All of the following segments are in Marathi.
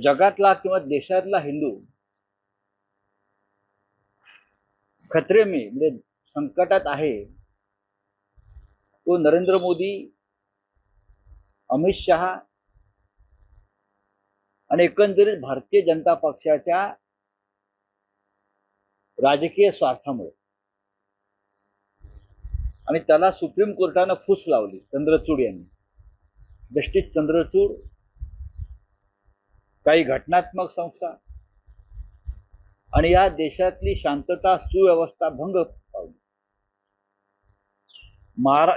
जगातला किंवा देशातला हिंदू खतरे में म्हणजे संकटात आहे तो नरेंद्र मोदी, अमित शहा आणि एकंदरीत भारतीय जनता पक्षाच्या राजकीय स्वार्थामुळे. आणि त्याला सुप्रीम कोर्टानं फूस लावली. चंद्रचूड यांनी, जस्टिस चंद्रचूड, काही घटनात्मक संस्था आणि या देशातली शांतता सुव्यवस्था भंग पावली.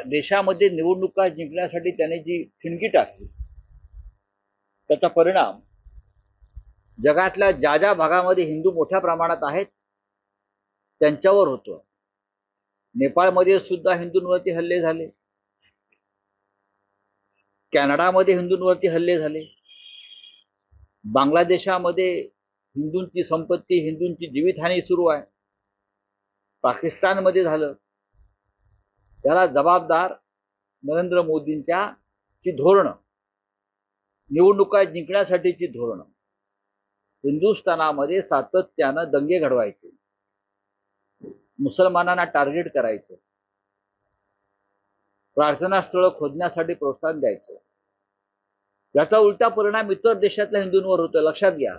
देशामध्ये निवडणुका जिंकण्यासाठी त्याने जी ठिणगी टाकली त्याचा परिणाम जगातल्या ज्या ज्या भागामध्ये हिंदू मोठ्या प्रमाणात आहेत त्यांच्यावर होतो. नेपाळमध्ये सुद्धा हिंदूंवरती हल्ले झाले, कॅनडामध्ये हिंदूंवरती हल्ले झाले, बांगलादेशामध्ये हिंदूंची संपत्ती, हिंदूंची जीवितहानी सुरू आहे, पाकिस्तानमध्ये झालं. त्याला जबाबदार नरेंद्र मोदींच्या धोरणं, निवडणुका जिंकण्यासाठीची धोरणं. हिंदुस्थानामध्ये सातत्यानं दंगे घडवायचे, मुसलमानांना टार्गेट करायचं, प्रार्थनास्थळं खोदण्यासाठी प्रोत्साहन द्यायचं. याचा उलटा परिणाम इतर देशातल्या हिंदूंवर होतो, लक्षात घ्या.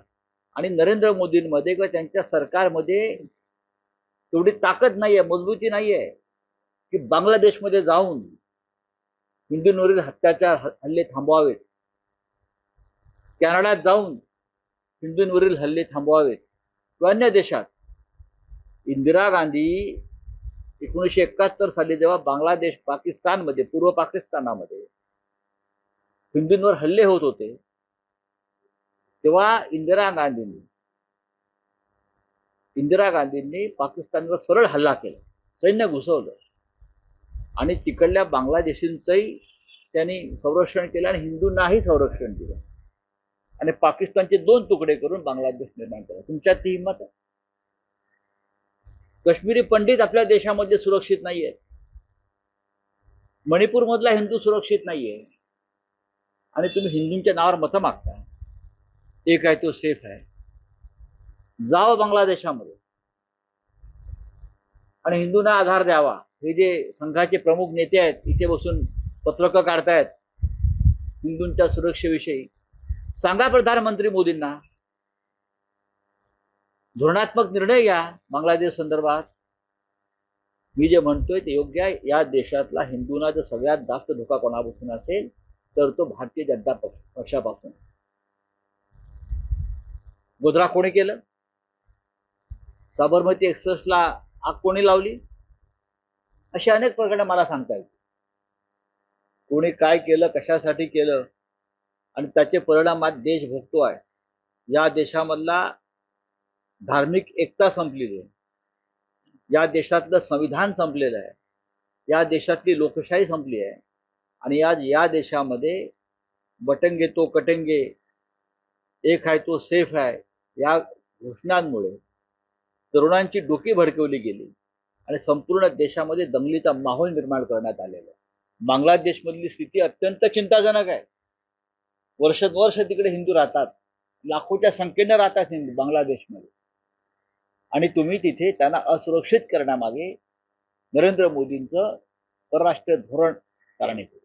आणि नरेंद्र मोदींमध्ये किंवा त्यांच्या सरकारमध्ये तेवढी ताकद नाहीये, मजबूती नाहीये की बांगलादेशमध्ये जाऊन हिंदूंवरील अत्याचार हल्ले थांबवावेत, कॅनडात जाऊन हिंदूंवरील हल्ले थांबवावेत किंवा अन्य देशात. इंदिरा गांधी 1971 साली जेव्हा बांगलादेश, पाकिस्तानमध्ये, पूर्व पाकिस्तानामध्ये हिंदूंवर हल्ले होत होते तेव्हा इंदिरा गांधींनी पाकिस्तानवर सरळ हल्ला केला, सैन्य घुसवलं आणि तिकडल्या बांगलादेशींचंही त्यांनी संरक्षण केलं आणि हिंदूंनाही संरक्षण दिलं आणि पाकिस्तानचे 2 तुकडे करून बांगलादेश निर्माण केला. तुमच्यात ती हिंमत आहे? काश्मीरी पंडित आपल्या देशामध्ये सुरक्षित नाहीये, मणिपूर मधला हिंदू सुरक्षित नाहीये आणि तुम्ही हिंदूंच्या नावावर मतं मागता. एक आहे तो सेफ आहे. जावं बांगलादेशामध्ये आणि हिंदूंना आधार द्यावा. हे जे संघाचे प्रमुख नेते आहेत इथे बसून पत्रकं काढतायत हिंदूंच्या सुरक्षेविषयी, सांगा प्रधानमंत्री मोदींना, धोरणात्मक निर्णय घ्या बांगलादेश संदर्भात. मी जे म्हणतोय ते योग्य आहे. या देशातला हिंदूंना जर सगळ्यात जास्त धोका कोणापासून असेल तर तो भारतीय जनता पक्षापासून. गोधरा कोणी केलं? साबरमती एक्सप्रेसला आग कोणी लावली? अशा अनेक प्रकरणं मला सांगता येतील. कोणी काय केलं, कशासाठी केलं आणि त्याचे परिणाम आज देश भोगतोय. या देशामधला धार्मिक एकता संपलेली आहे, या देशातलं संविधान संपलेलं आहे, या देशातली लोकशाही संपली आहे आणि आज या देशामध्ये बटंगे तो कटेंगे, एक आहे तो सेफ आहे, या घोषणांमुळे तरुणांची डोकी भडकवली गेली आणि संपूर्ण देशामध्ये दंगलीचा माहोल निर्माण करण्यात आलेला आहे. बांगलादेशमधली स्थिती अत्यंत चिंताजनक आहे. वर्षानुवर्ष तिकडे हिंदू राहतात, लाखोच्या संख्येने राहतात हिंदू बांगलादेशमध्ये आणि तुम्ही तिथे त्यांना असुरक्षित करण्यामागे नरेंद्र मोदींचं परराष्ट्रीय धोरण कारणीभूत.